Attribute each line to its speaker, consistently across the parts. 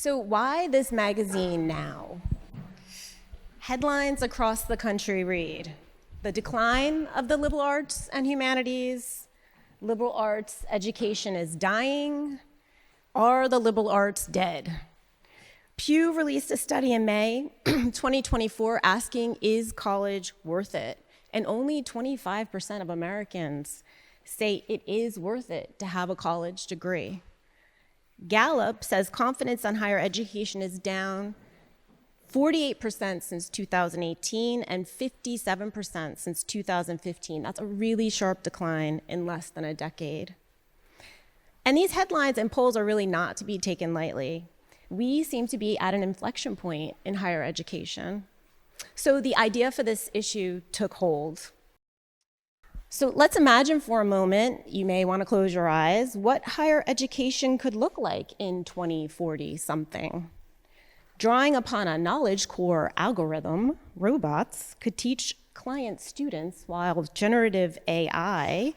Speaker 1: So why this magazine now? Headlines across the country read, "The decline of the liberal arts and humanities," "Liberal arts education is dying," "Are the liberal arts dead?" Pew released a study in May 2024 asking, is college worth it? And only 25% of Americans say it is worth it to have a college degree. Gallup says confidence on higher education is down 48% since 2018 and 57% since 2015. That's a really sharp decline in less than a decade. And these headlines and polls are really not to be taken lightly. We seem to be at an inflection point in higher education. So the idea for this issue took hold. So let's imagine for a moment, you may want to close your eyes, what higher education could look like in 2040 something. Drawing upon a Knowledge Core algorithm, robots could teach client students, while generative AI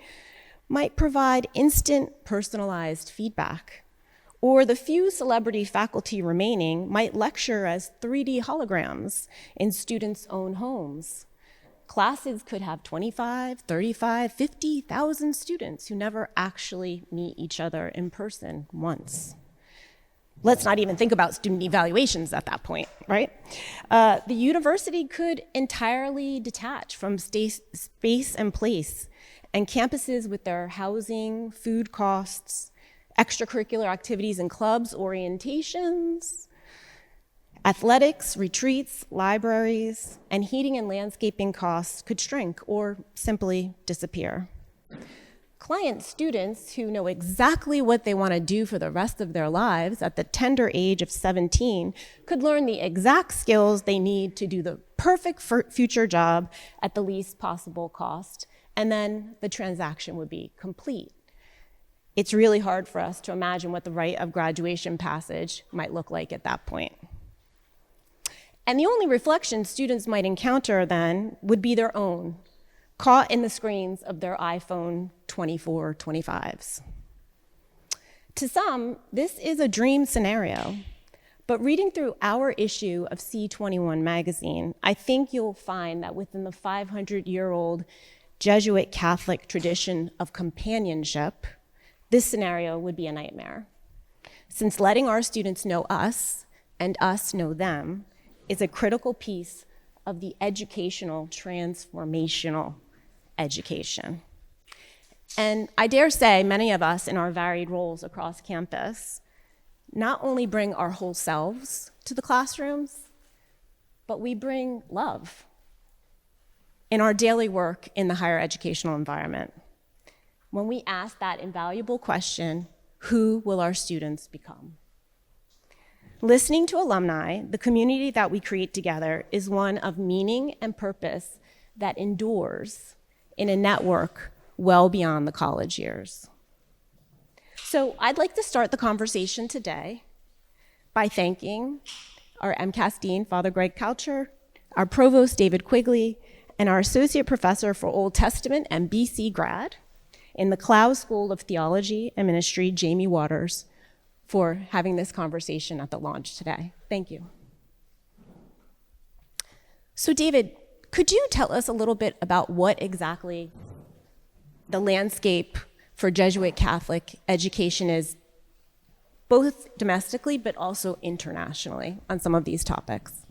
Speaker 1: might provide instant personalized feedback. Or the few celebrity faculty remaining might lecture as 3D holograms in students' own homes. Classes could have 25, 35, 50,000 students who never actually meet each other in person once. Let's not even think about student evaluations at that point, right? The university could entirely detach from space and place, and campuses with their housing, food costs, extracurricular activities and clubs, orientations, athletics, retreats, libraries, and heating and landscaping costs could shrink or simply disappear. Client students who know exactly what they want to do for the rest of their lives at the tender age of 17 could learn the exact skills they need to do the perfect future job at the least possible cost, and then the transaction would be complete. It's really hard for us to imagine what the rite of graduation passage might look like at that point. And the only reflection students might encounter then would be their own, caught in the screens of their iPhone 24, 25s. To some, this is a dream scenario, but reading through our issue of C21 magazine, I think you'll find that within the 500-year-old Jesuit Catholic tradition of companionship, this scenario would be a nightmare, since letting our students know us and us know them is a critical piece of the educational transformational education. And I dare say many of us in our varied roles across campus not only bring our whole selves to the classrooms, but we bring love in our daily work in the higher educational environment. When we ask that invaluable question, who will our students become? Listening to alumni, the community that we create together is one of meaning and purpose that endures in a network well beyond the college years. So I'd like to start the conversation today by thanking our MCAS Dean, Father Greg Kalscheur, our Provost, David Quigley, and our Associate Professor for Old Testament and BC grad in the Clough School of Theology and Ministry, Jaime Waters, for having this conversation at the launch today. Thank you. So David, could you tell us a little bit about what exactly the landscape for Jesuit Catholic education is, both domestically but also internationally, on some of these topics?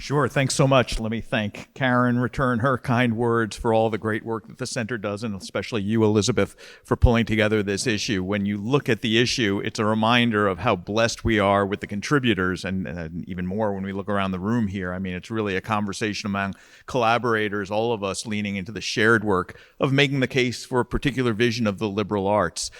Speaker 2: Sure, thanks so much. Let me thank Karen, return her kind words for all the great work that the center does, and especially you, Elizabeth, for pulling together this issue. When you look at the issue, it's a reminder of how blessed we are with the contributors, and even more when we look around the room here. I mean, it's really a conversation among collaborators, all of us leaning into the shared work of making the case for a particular vision of the liberal arts.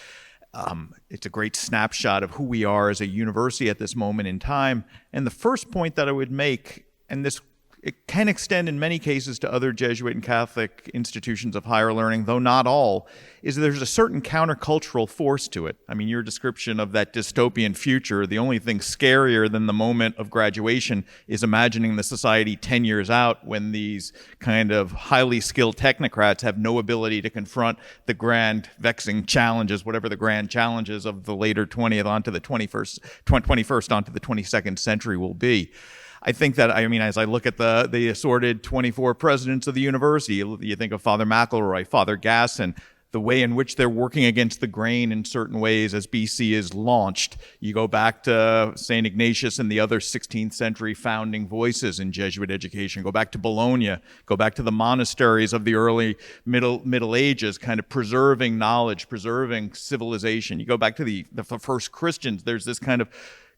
Speaker 2: It's a great snapshot of who we are as a university at this moment in time. And the first point that I would make, and this it can extend in many cases to other Jesuit and Catholic institutions of higher learning, though not all, is there's a certain countercultural force to it. I mean, your description of that dystopian future, the only thing scarier than the moment of graduation is imagining the society 10 years out when these kind of highly skilled technocrats have no ability to confront the grand vexing challenges, whatever the grand challenges of the later 20th onto the 21st onto the 22nd century will be. I think that, I mean, as I look at the assorted 24 presidents of the university, you think of Father McElroy, Father Gasson, the way in which they're working against the grain in certain ways as BC is launched. You go back to St. Ignatius and the other 16th century founding voices in Jesuit education. Go back to Bologna. Go back to the monasteries of the early Middle Ages, kind of preserving knowledge, preserving civilization. You go back to the first Christians. There's this kind of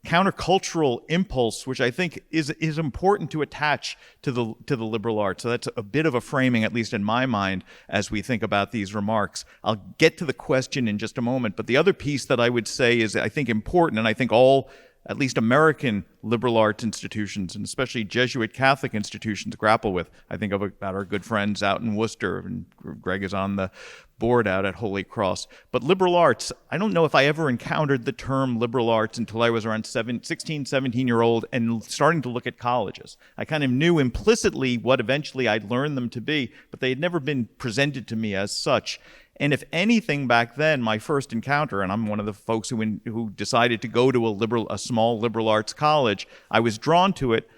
Speaker 2: countercultural impulse, which I think is important to attach to the liberal arts. So that's a bit of a framing, at least in my mind, as we think about these remarks. I'll get to the question in just a moment, but the other piece that I would say is, I think, important, and I think all, at least American liberal arts institutions, and especially Jesuit Catholic institutions, grapple with. I think about our good friends out in Worcester, and Greg is on the board out at Holy Cross. But liberal arts, I don't know if I ever encountered the term liberal arts until I was around 16, 17-year-old and starting to look at colleges. I kind of knew implicitly what eventually I'd learn them to be, but they had never been presented to me as such. And if anything, back then, my first encounter, and I'm one of the folks who decided to go to a small liberal arts college, I was drawn to it.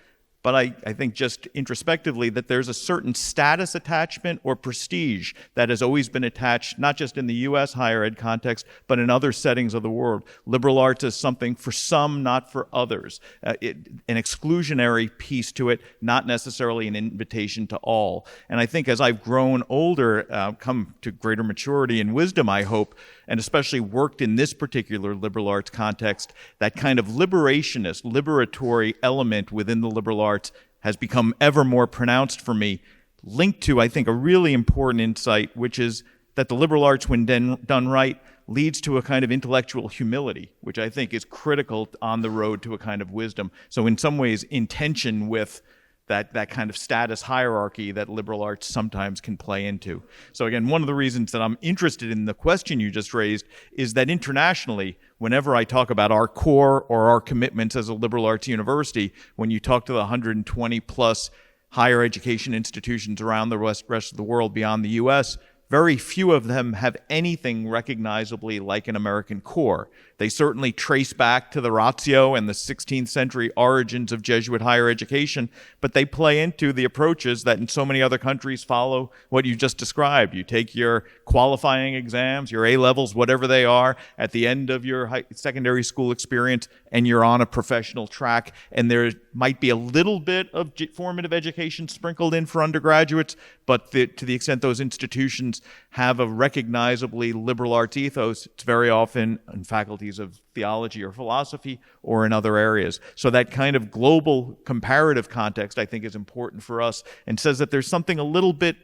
Speaker 2: But I think just introspectively that there's a certain status attachment or prestige that has always been attached, not just in the U.S. higher ed context, but in other settings of the world. Liberal arts is something for some, not for others. An exclusionary piece to it, not necessarily an invitation to all. And I think as I've grown older, come to greater maturity and wisdom, I hope, and especially worked in this particular liberal arts context, that kind of liberationist, liberatory element within the liberal arts has become ever more pronounced for me, linked to, I think, a really important insight, which is that the liberal arts, when done right, leads to a kind of intellectual humility, which I think is critical on the road to a kind of wisdom. So in some ways, in tension with that kind of status hierarchy that liberal arts sometimes can play into. So again, one of the reasons that I'm interested in the question you just raised is that internationally, whenever I talk about our core or our commitments as a liberal arts university, when you talk to the 120 plus higher education institutions around the rest of the world beyond the US, very few of them have anything recognizably like an American core. They certainly trace back to the ratio and the 16th century origins of Jesuit higher education, but they play into the approaches that in so many other countries follow what you just described. You take your qualifying exams, your A-levels, whatever they are, at the end of your secondary school experience, and you're on a professional track, and there might be a little bit of formative education sprinkled in for undergraduates, but to the extent those institutions have a recognizably liberal arts ethos, it's very often in faculties of theology or philosophy or in other areas. So that kind of global comparative context, I think, is important for us and says that there's something a little bit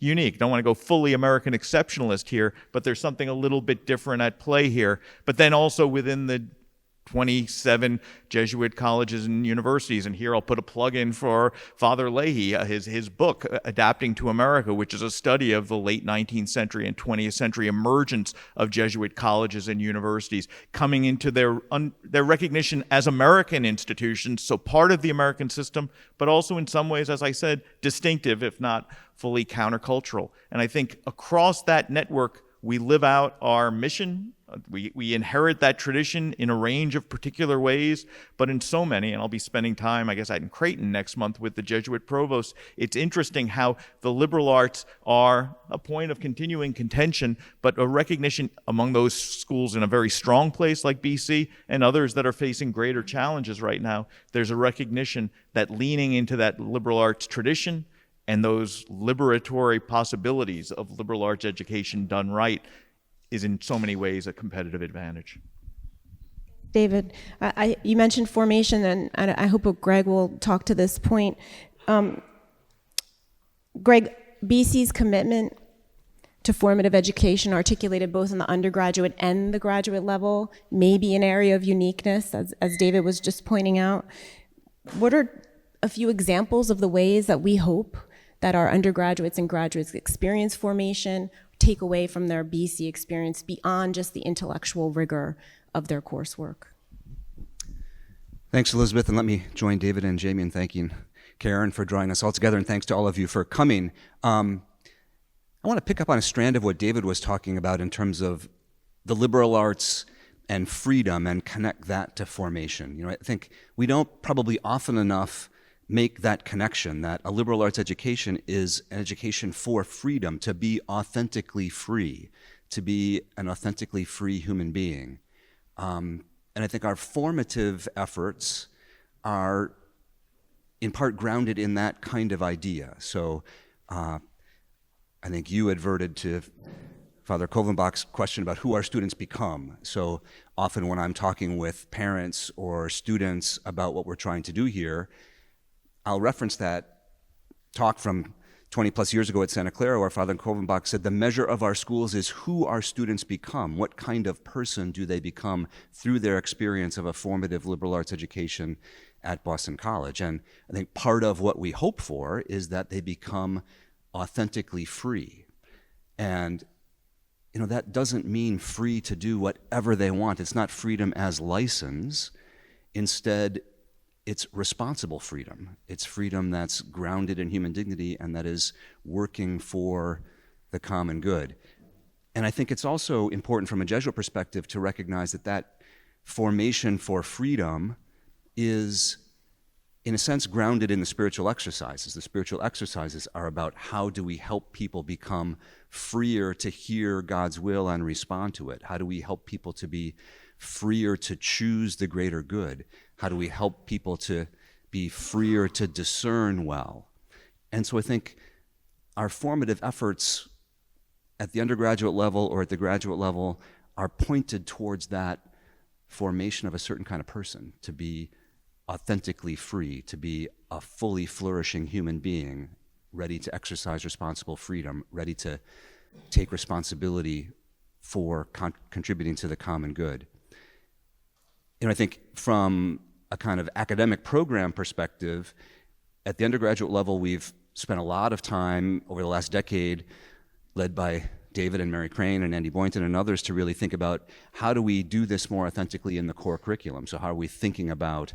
Speaker 2: unique. Don't want to go fully American exceptionalist here, but there's something a little bit different at play here. But then also within the 27 Jesuit colleges and universities, and here I'll put a plug in for Father Leahy, his book, Adapting to America, which is a study of the late 19th century and 20th century emergence of Jesuit colleges and universities, coming into their recognition as American institutions, so part of the American system, but also in some ways, as I said, distinctive, if not fully countercultural. And I think across that network, we live out our mission. We inherit that tradition in a range of particular ways, but in so many, and I'll be spending time, I guess, in Creighton next month with the Jesuit Provost. It's interesting how the liberal arts are a point of continuing contention, but a recognition among those schools in a very strong place like BC and others that are facing greater challenges right now. There's a recognition that leaning into that liberal arts tradition and those liberatory possibilities of liberal arts education done right is in so many ways a competitive advantage.
Speaker 1: David, you mentioned formation, and I hope Greg will talk to this point. Greg, BC's commitment to formative education, articulated both in the undergraduate and the graduate level, may be an area of uniqueness, as David was just pointing out. What are a few examples of the ways that we hope that our undergraduates and graduates experience formation, take away from their BC experience beyond just the intellectual rigor of their coursework.
Speaker 3: Thanks, Elizabeth, and let me join David and Jaime in thanking Karen for drawing us all together, and thanks to all of you for coming. I want to pick up on a strand of what David was talking about in terms of the liberal arts and freedom and connect that to formation. I think we don't probably often enough make that connection, that a liberal arts education is an education for freedom, to be authentically free, to be an authentically free human being. And I think our formative efforts are in part grounded in that kind of idea. So I think you adverted to Father Kovenbach's question about who our students become. So often when I'm talking with parents or students about what we're trying to do here, I'll reference that talk from 20 plus years ago at Santa Clara, where Father Kovenbach said the measure of our schools is who our students become. What kind of person do they become through their experience of a formative liberal arts education at Boston College? And I think part of what we hope for is that they become authentically free. And that doesn't mean free to do whatever they want. It's not freedom as license. Instead, it's responsible freedom. It's freedom that's grounded in human dignity and that is working for the common good. And I think it's also important from a Jesuit perspective to recognize that formation for freedom is, in a sense, grounded in the spiritual exercises. The spiritual exercises are about how do we help people become freer to hear God's will and respond to it? How do we help people to be freer to choose the greater good? How do we help people to be freer to discern well? And so I think our formative efforts at the undergraduate level or at the graduate level are pointed towards that formation of a certain kind of person, to be authentically free, to be a fully flourishing human being, ready to exercise responsible freedom, ready to take responsibility for contributing to the common good. I think from a kind of academic program perspective, at the undergraduate level, we've spent a lot of time over the last decade, led by David and Mary Crane and Andy Boynton and others, to really think about how do we do this more authentically in the core curriculum. So how are we thinking about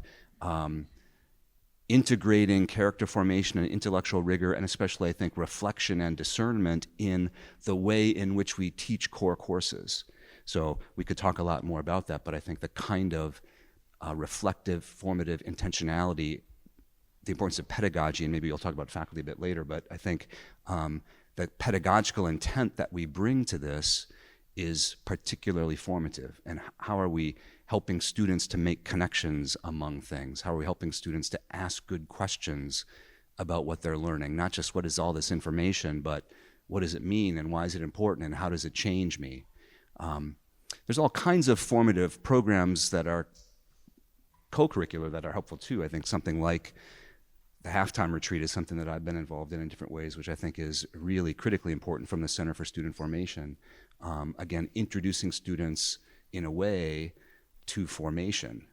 Speaker 3: integrating character formation and intellectual rigor, and especially, I think, reflection and discernment in the way in which we teach core courses. So we could talk a lot more about that, but I think the kind of reflective, formative intentionality, the importance of pedagogy, and maybe you'll talk about faculty a bit later, but I think the pedagogical intent that we bring to this is particularly formative. And how are we helping students to make connections among things? How are we helping students to ask good questions about what they're learning? Not just what is all this information, but what does it mean and why is it important and how does it change me? There's all kinds of formative programs that are co-curricular that are helpful too. I think something like the halftime retreat is something that I've been involved in different ways, which I think is really critically important from the Center for Student Formation. Again, introducing students in a way to formation.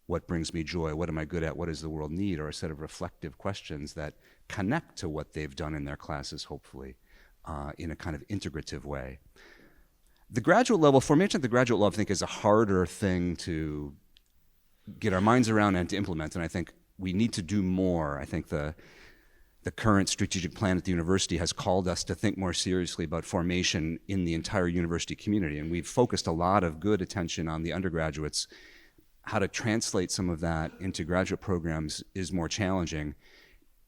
Speaker 3: What brings me joy? What am I good at? What does the world need? Or a set of reflective questions that connect to what they've done in their classes, hopefully, in a kind of integrative way. The graduate level, formation at the graduate level, I think, is a harder thing to get our minds around and to implement, and I think we need to do more. I think the current strategic plan at the university has called us to think more seriously about formation in the entire university community, and we've focused a lot of good attention on the undergraduates. How to translate some of that into graduate programs is more challenging.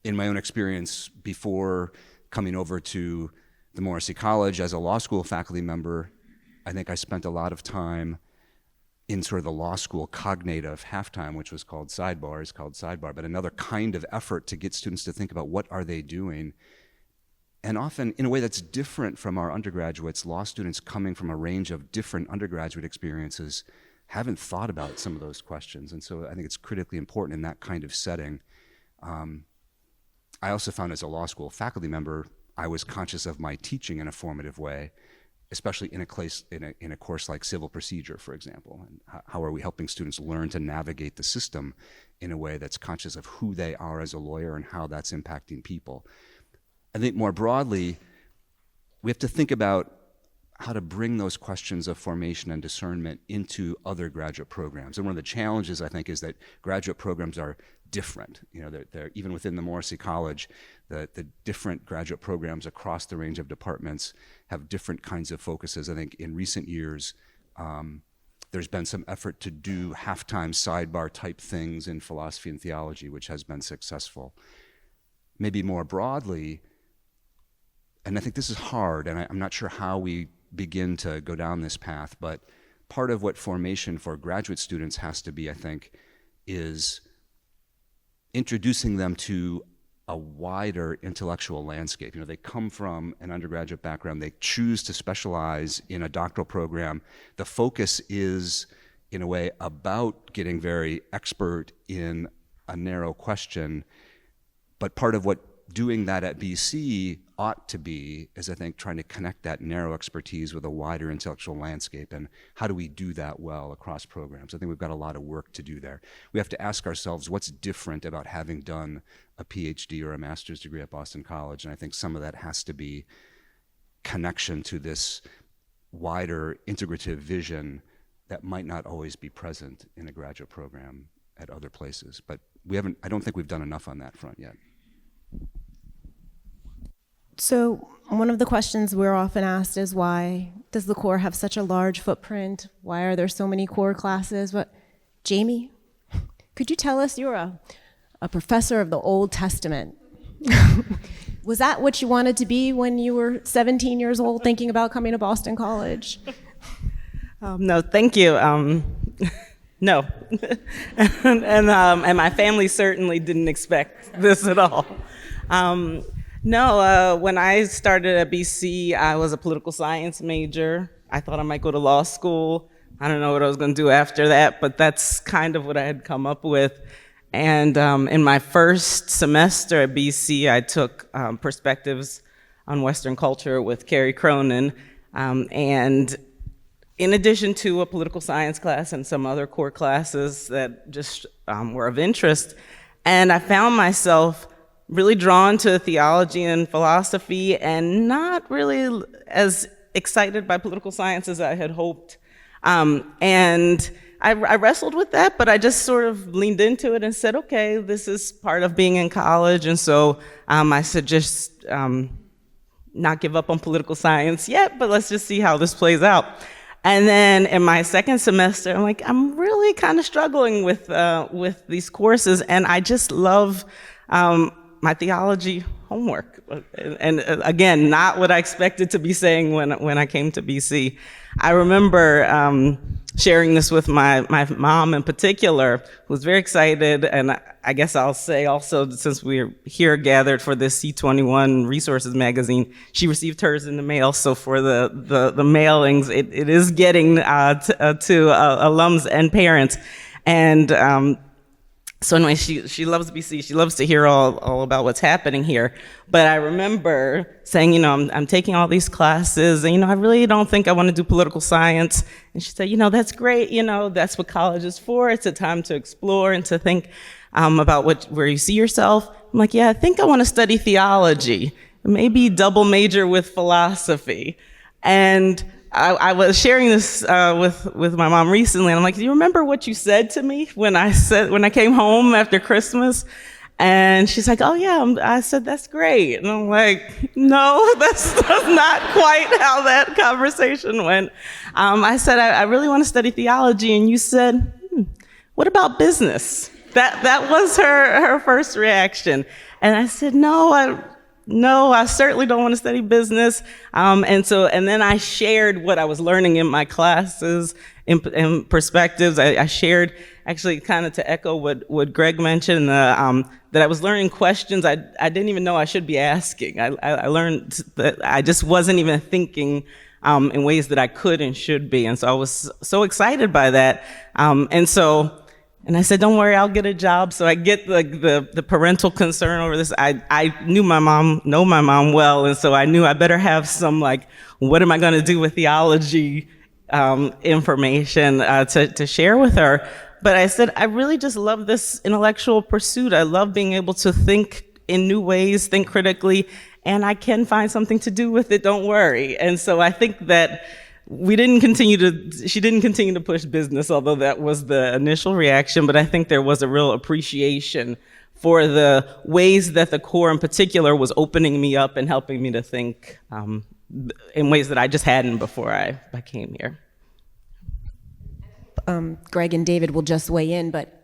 Speaker 3: In my own experience, before coming over to the Morrissey College as a law school faculty member, I think I spent a lot of time in sort of the law school cognitive halftime, which was called Sidebar, but another kind of effort to get students to think about what are they doing. And often in a way that's different from our undergraduates, law students coming from a range of different undergraduate experiences haven't thought about some of those questions. And so I think it's critically important in that kind of setting. I also found as a law school faculty member, I was conscious of my teaching in a formative way. especially in a course like civil procedure, for example? And how are we helping students learn to navigate the system in a way that's conscious of who they are as a lawyer and how that's impacting people? I think more broadly, we have to think about how to bring those questions of formation and discernment into other graduate programs. And one of the challenges, I think, is that graduate programs are different. You know, they're even within the Morrissey College, the different graduate programs across the range of departments have different kinds of focuses. I think in recent years, there's been some effort to do halftime sidebar type things in philosophy and theology, which has been successful. Maybe more broadly, and I think this is hard, and I'm not sure how we begin to go down this path, but part of what formation for graduate students has to be, I think, is introducing them to a wider intellectual landscape. You know, they come from an undergraduate background, they choose to specialize in a doctoral program. The focus is, in a way, about getting very expert in a narrow question, but part of what doing that at BC ought to be is, I think, trying to connect that narrow expertise with a wider intellectual landscape, and how do we do that well across programs? I think we've got a lot of work to do there. We have to ask ourselves what's different about having done a PhD or a master's degree at Boston College, and I think some of that has to be connection to this wider integrative vision that might not always be present in a graduate program at other places. But I don't think we've done enough on that front yet.
Speaker 1: So one of the questions we're often asked is, why does the core have such a large footprint? Why are there so many core classes? Jaime, could you tell us, you're a professor of the Old Testament. Was that what you wanted to be when you were 17 years old thinking about coming to Boston College?
Speaker 4: No, thank you. No. and my family certainly didn't expect this at all. No, when I started at BC, I was a political science major. I thought I might go to law school. I don't know what I was going to do after that, but that's kind of what I had come up with. And in my first semester at BC, I took perspectives on Western culture with Carrie Cronin. And in addition to a political science class and some other core classes that just were of interest, and I found myself really drawn to theology and philosophy and not really as excited by political science as I had hoped. And I wrestled with that, but I just sort of leaned into it and said, okay, this is part of being in college. And so I said, just not give up on political science yet, but let's just see how this plays out. And then in my second semester, I'm like, I'm really kind of struggling with these courses, and I just love my theology homework. And again, not what I expected to be saying when I came to BC. I remember sharing this with my mom in particular, who was very excited, and I guess I'll say also, since we're here gathered for this C21 Resources magazine, she received hers in the mail, so for the mailings, it is getting to alums and parents. And so anyway, she loves BC. She loves to hear all about what's happening here. But I remember saying, I'm taking all these classes, and I really don't think I want to do political science. And she said, that's great. That's what college is for. It's a time to explore and to think about where you see yourself. I'm like, yeah, I think I want to study theology, maybe double major with philosophy. And I was sharing this with my mom recently, and I'm like, do you remember what you said to me when I came home after Christmas? And she's like, oh yeah, I said, that's great. And I'm like, no, that's not quite how that conversation went. I said, I really want to study theology, and you said, what about business? That was her first reaction. And I said, no, I certainly don't want to study business. And then I shared what I was learning in my classes, in perspectives. I shared, actually kind of to echo what Greg mentioned, that I was learning questions I didn't even know I should be asking. I learned that I just wasn't even thinking in ways that I could and should be. And so I was so excited by that. And so And I said, don't worry, I'll get a job. So I get the parental concern over this. I knew know my mom well, and so I knew I better have some, like, what am I going to do with theology information to share with her. But I said, I really just love this intellectual pursuit. I love being able to think in new ways, think critically, and I can find something to do with it, don't worry. And so I think that she didn't continue to push business, although that was the initial reaction, but I think there was a real appreciation for the ways that the Corps in particular was opening me up and helping me to think in ways that I just hadn't before I came here.
Speaker 1: Greg and David will just weigh in, but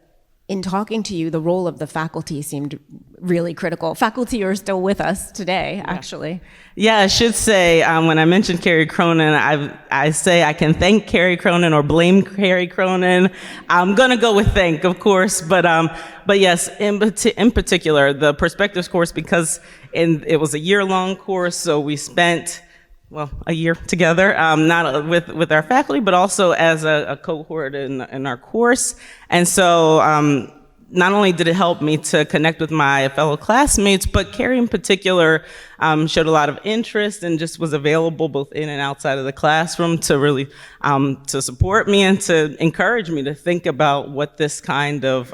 Speaker 1: in talking to you, the role of the faculty seemed really critical. Faculty are still with us today, actually.
Speaker 4: Yeah, I should say, when I mentioned Carrie Cronin, I say I can thank Carrie Cronin or blame Carrie Cronin. I'm gonna go with thank, of course, but yes, in particular, the Perspectives course, because it was a year-long course, so we spent a year together, not with our faculty, but also as a cohort in our course. And so not only did it help me to connect with my fellow classmates, but Carrie in particular showed a lot of interest and just was available both in and outside of the classroom to really to support me and to encourage me to think about what this kind of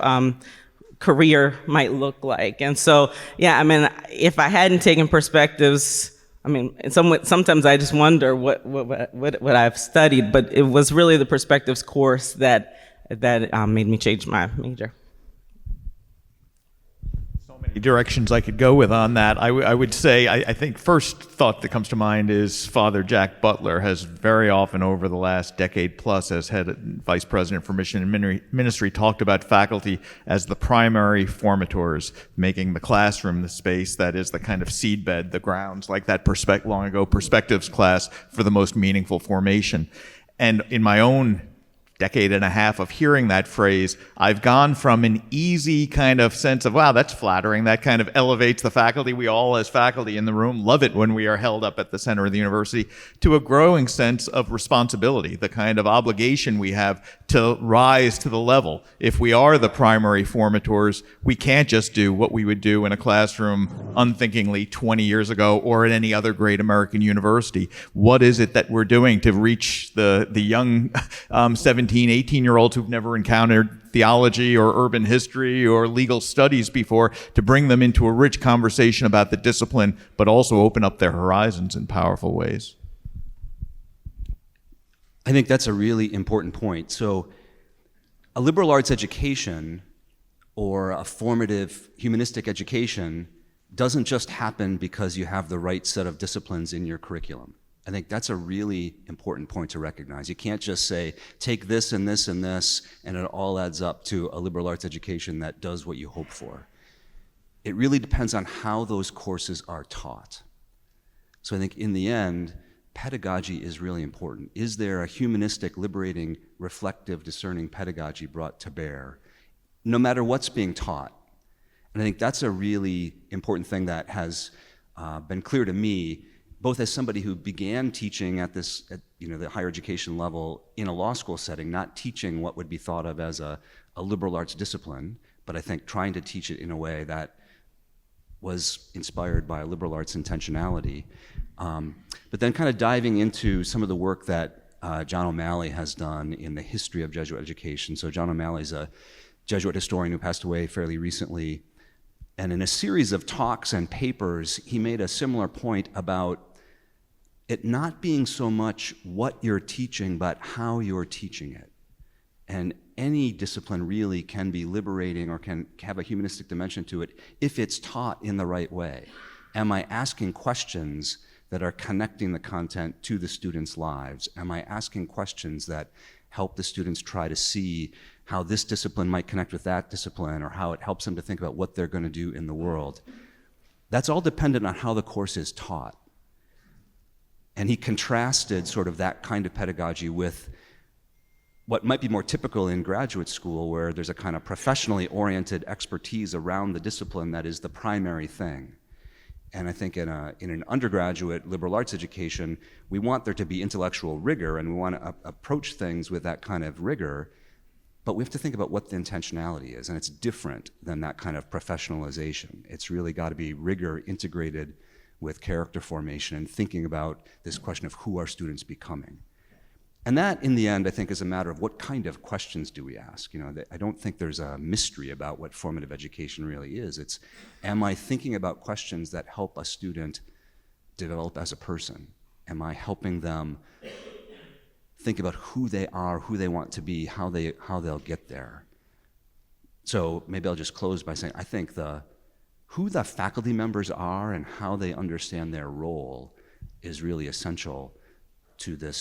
Speaker 4: career might look like. And so, yeah, I mean, if I hadn't taken Perspectives, I mean, sometimes I just wonder what I've studied, but it was really the Perspectives course that made me change my major.
Speaker 2: So many directions I could go with on that. I would say, I think first thought that comes to mind is Father Jack Butler has very often over the last decade plus as vice president for mission and ministry talked about faculty as the primary formators, making the classroom the space that is the kind of seedbed, the grounds, like that long ago Perspectives class for the most meaningful formation. And in my own decade and a half of hearing that phrase, I've gone from an easy kind of sense of, wow, that's flattering, that kind of elevates the faculty. We all as faculty in the room love it when we are held up at the center of the university, to a growing sense of responsibility, the kind of obligation we have to rise to the level. If we are the primary formators, we can't just do what we would do in a classroom unthinkingly 20 years ago or at any other great American university. What is it that we're doing to reach the young 17, 18-year-olds who've never encountered theology or urban history or legal studies before, to bring them into a rich conversation about the discipline, but also open up their horizons in powerful ways?
Speaker 3: I think that's a really important point. So a liberal arts education or a formative humanistic education doesn't just happen because you have the right set of disciplines in your curriculum. I think that's a really important point to recognize. You can't just say, take this and this and this, and it all adds up to a liberal arts education that does what you hope for. It really depends on how those courses are taught. So I think in the end, pedagogy is really important. Is there a humanistic, liberating, reflective, discerning pedagogy brought to bear, no matter what's being taught? And I think that's a really important thing that has been clear to me, both as somebody who began teaching at the higher education level in a law school setting, not teaching what would be thought of as a liberal arts discipline, but I think trying to teach it in a way that was inspired by a liberal arts intentionality. But then kind of diving into some of the work that John O'Malley has done in the history of Jesuit education. So John O'Malley's a Jesuit historian who passed away fairly recently. And in a series of talks and papers, he made a similar point about it not being so much what you're teaching, but how you're teaching it. And any discipline really can be liberating or can have a humanistic dimension to it if it's taught in the right way. Am I asking questions that are connecting the content to the students' lives? Am I asking questions that help the students try to see how this discipline might connect with that discipline, or how it helps them to think about what they're going to do in the world? That's all dependent on how the course is taught. And he contrasted sort of that kind of pedagogy with what might be more typical in graduate school, where there's a kind of professionally oriented expertise around the discipline that is the primary thing. And I think in an undergraduate liberal arts education, we want there to be intellectual rigor, and we want to approach things with that kind of rigor. But we have to think about what the intentionality is, and it's different than that kind of professionalization. It's really got to be rigor integrated with character formation and thinking about this question of who are students becoming. And that, in the end, I think is a matter of what kind of questions do we ask. I don't think there's a mystery about what formative education really is. It's, am I thinking about questions that help a student develop as a person? Am I helping them think about who they are, who they want to be, how they'll get there? So maybe I'll just close by saying I think who the faculty members are and how they understand their role is really essential to the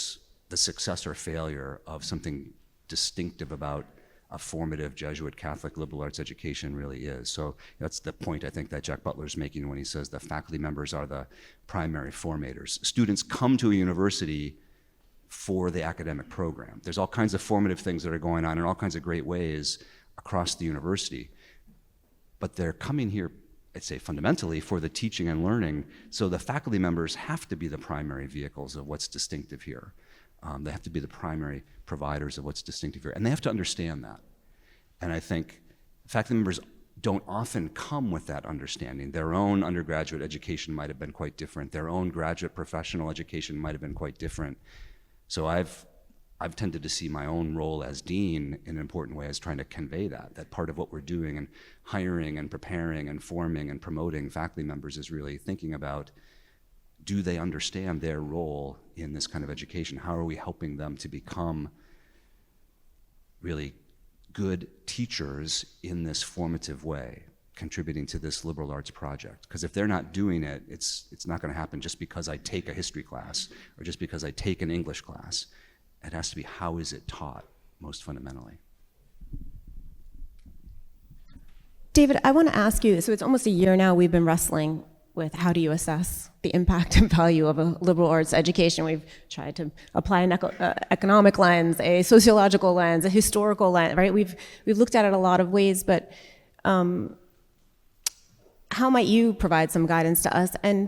Speaker 3: success or failure of something distinctive about a formative Jesuit Catholic liberal arts education really is. So that's the point I think that Jack Butler's making when he says the faculty members are the primary formators. Students come to a university for the academic program. There's all kinds of formative things that are going on in all kinds of great ways across the university. But they're coming here, I'd say fundamentally, for the teaching and learning. So the faculty members have to be the primary vehicles of what's distinctive here. They have to be the primary providers of what's distinctive here. And they have to understand that. And I think faculty members don't often come with that understanding. Their own undergraduate education might have been quite different. Their own graduate professional education might have been quite different. So I've tended to see my own role as dean in an important way as trying to convey that part of what we're doing and hiring and preparing and forming and promoting faculty members is really thinking about, do they understand their role in this kind of education? How are we helping them to become really good teachers in this formative way, contributing to this liberal arts project? Because if they're not doing it, it's not going to happen just because I take a history class or just because I take an English class. It has to be, how is it taught, most fundamentally?
Speaker 1: David, I want to ask you, so it's almost a year now we've been wrestling with how do you assess the impact and value of a liberal arts education. We've tried to apply an economic lens, a sociological lens, a historical lens, right? We've looked at it a lot of ways, but how might you provide some guidance to us? And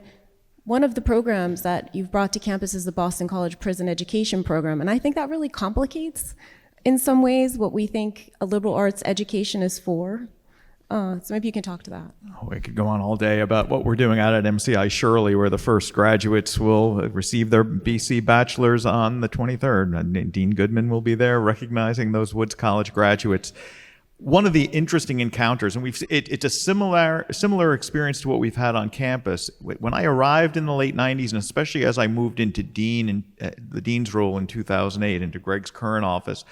Speaker 1: one of the programs that you've brought to campus is the Boston College Prison Education Program, and I think that really complicates, in some ways, what we think a liberal arts education is for. So maybe you can talk to that.
Speaker 2: We could go on all day about what we're doing out at MCI Shirley, where the first graduates will receive their BC bachelors on the 23rd. And Dean Goodman will be there recognizing those Woods College graduates. One of the interesting encounters, and it's a similar experience to what we've had on campus. When I arrived in the late 90s, and especially as I moved into the dean's role in 2008, into Greg's current office,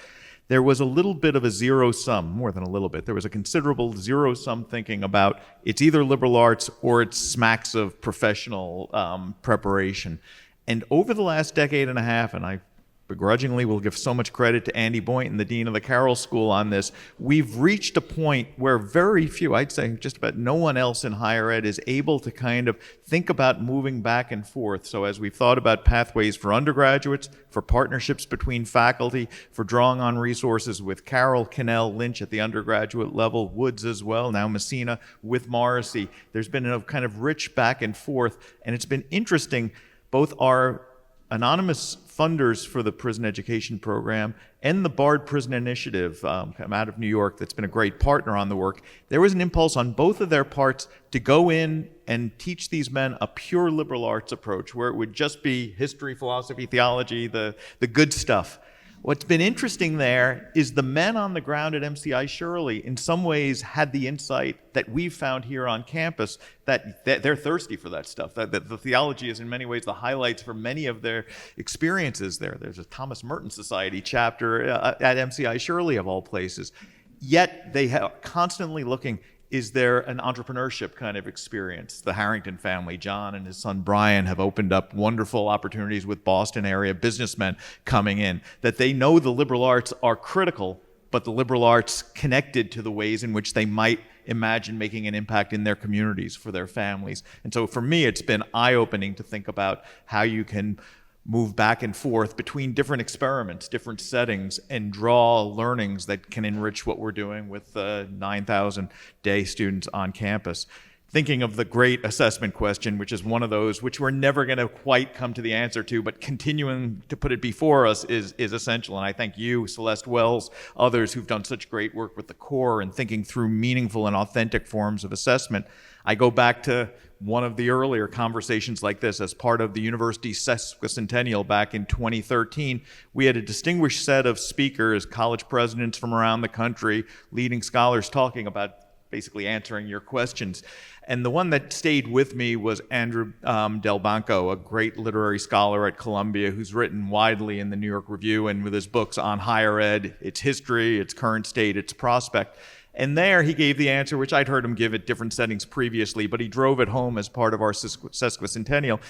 Speaker 2: there was a little bit of a zero-sum, more than a little bit. There was a considerable zero-sum thinking about it's either liberal arts or it smacks of professional preparation. And over the last decade and a half, and I begrudgingly will give so much credit to Andy Boynton, the dean of the Carroll School, on this, we've reached a point where very few, I'd say just about no one else in higher ed is able to kind of think about moving back and forth. So as we've thought about pathways for undergraduates, for partnerships between faculty, for drawing on resources with Carroll, Cannell, Lynch at the undergraduate level, Woods as well, now Messina with Morrissey, there's been a kind of rich back and forth, and it's been interesting. Both our anonymous funders for the prison education program and the Bard Prison Initiative out of New York that's been a great partner on the work, there was an impulse on both of their parts to go in and teach these men a pure liberal arts approach where it would just be history, philosophy, theology, the good stuff. What's been interesting there is the men on the ground at MCI Shirley in some ways had the insight that we've found here on campus that they're thirsty for that stuff, that the theology is in many ways the highlights for many of their experiences there. There's a Thomas Merton Society chapter at MCI Shirley of all places. Yet they are constantly looking, is there an entrepreneurship kind of experience? The Harrington family, John and his son Brian, have opened up wonderful opportunities with Boston area businessmen coming in, that they know the liberal arts are critical, but the liberal arts connected to the ways in which they might imagine making an impact in their communities for their families. And so for me, it's been eye-opening to think about how you can move back and forth between different experiments, different settings, and draw learnings that can enrich what we're doing with 9,000 day students on campus. thinking of the great assessment question, which is one of those which we're never going to quite come to the answer to, but continuing to put it before us is essential. And I thank you, Celeste Wells, others who've done such great work with the core and thinking through meaningful and authentic forms of assessment. I go back to one of the earlier conversations like this as part of the university sesquicentennial back in 2013. We had a distinguished set of speakers, college presidents from around the country, leading scholars talking about basically answering your questions. And the one that stayed with me was Andrew Del Banco, a great literary scholar at Columbia who's written widely in the New York Review and with his books on higher ed, its history, its current state, its prospect. And there he gave the answer, which I'd heard him give at different settings previously, but he drove it home as part of our sesquicentennial.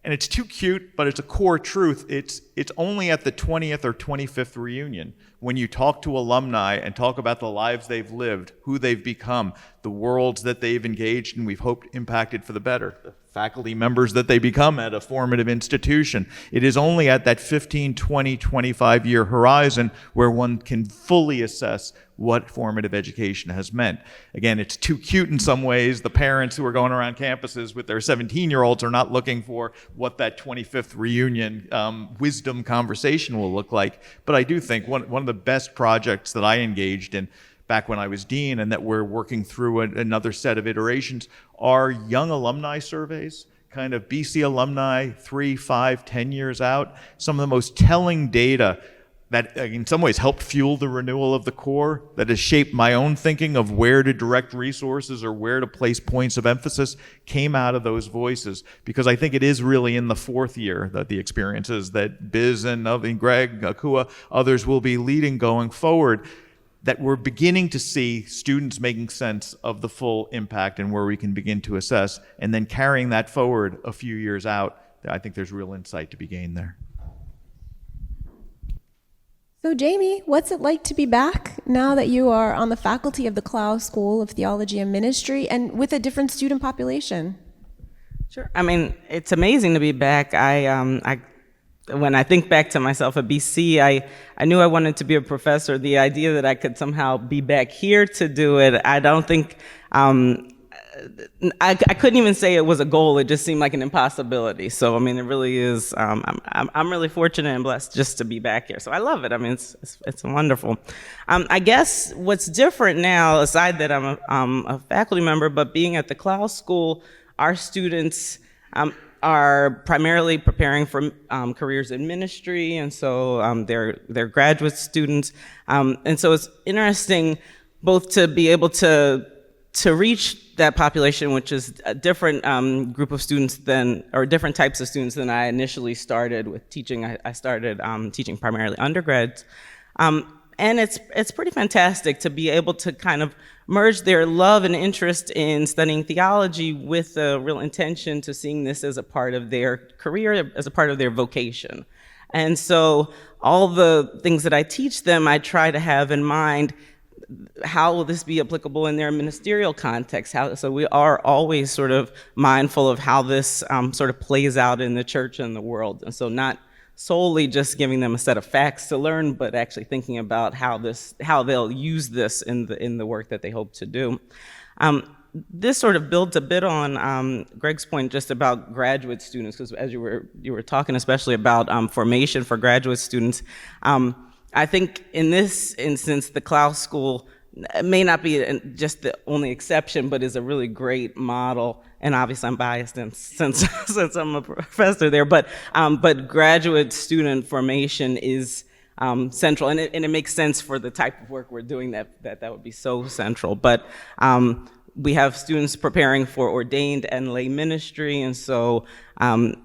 Speaker 2: And it's too cute, but it's a core truth. It's only at the 20th or 25th reunion when you talk to alumni and talk about the lives they've lived, who they've become, the worlds that they've engaged and we've hoped impacted for the better, the faculty members that they become at a formative institution. It is only at that 15, 20, 25-year horizon where one can fully assess what formative education has meant. Again, it's too cute in some ways. The parents who are going around campuses with their 17-year-olds are not looking for what that 25th reunion wisdom conversation will look like. But I do think one of the best projects that I engaged in back when I was dean and that we're working through another set of iterations are young alumni surveys, kind of BC alumni 3, 5, 10 years out. Some of the most telling data that in some ways helped fuel the renewal of the core, that has shaped my own thinking of where to direct resources or where to place points of emphasis, came out of those voices. Because I think it is really in the fourth year that the experiences that Biz and Greg, Akua, others will be leading going forward, that we're beginning to see students making sense of the full impact and where we can begin to assess, and then carrying that forward a few years out. I think there's real insight to be gained there.
Speaker 1: So Jaime, what's it like to be back now that you are on the faculty of the Clough School of Theology and Ministry and with a different student population?
Speaker 4: Sure. I mean, it's amazing to be back. When I think back to myself at BC, I knew I wanted to be a professor. The idea that I could somehow be back here to do it, I don't think, I couldn't even say it was a goal. It just seemed like an impossibility. So, I mean, it really is, I'm really fortunate and blessed just to be back here. So I love it. I mean, it's wonderful. I guess what's different now, aside that I'm a faculty member, but being at the Clough School, our students, are primarily preparing for careers in ministry, and so they're graduate students. And so it's interesting both to be able to reach that population, which is a different group of students or different types of students than I initially started with teaching. I started teaching primarily undergrads. And it's pretty fantastic to be able to kind of merge their love and interest in studying theology with a real intention to seeing this as a part of their career, as a part of their vocation. And so all the things that I teach them, I try to have in mind, how will this be applicable in their ministerial context? So we are always sort of mindful of how this sort of plays out in the church and the world. And so not solely just giving them a set of facts to learn, but actually thinking about how they'll use this in the work that they hope to do. This sort of builds a bit on Greg's point just about graduate students, because as you were talking especially about formation for graduate students, I think in this instance, the Clough School may not be just the only exception, but is a really great model. And obviously I'm biased since I'm a professor there, but graduate student formation is central, and it makes sense for the type of work we're doing that would be so central. But we have students preparing for ordained and lay ministry, and so not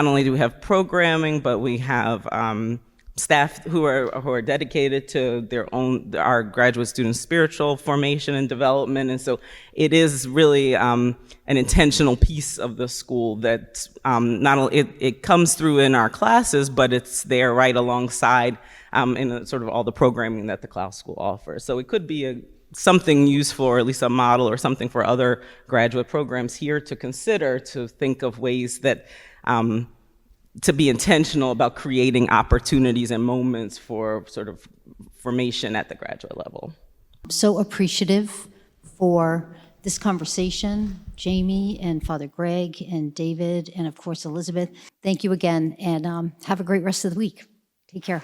Speaker 4: only do we have programming, but we have staff who are dedicated to our graduate students' spiritual formation and development. And so it is really an intentional piece of the school that not only it comes through in our classes, but it's there right alongside in sort of all the programming that the Clough School offers. So it could be something useful, or at least a model or something for other graduate programs here to consider, to think of ways that to be intentional about creating opportunities and moments for sort of formation at the graduate level.
Speaker 5: So appreciative for this conversation, Jaime and Father Greg and David, and of course Elizabeth. Thank you again, and have a great rest of the week. Take care.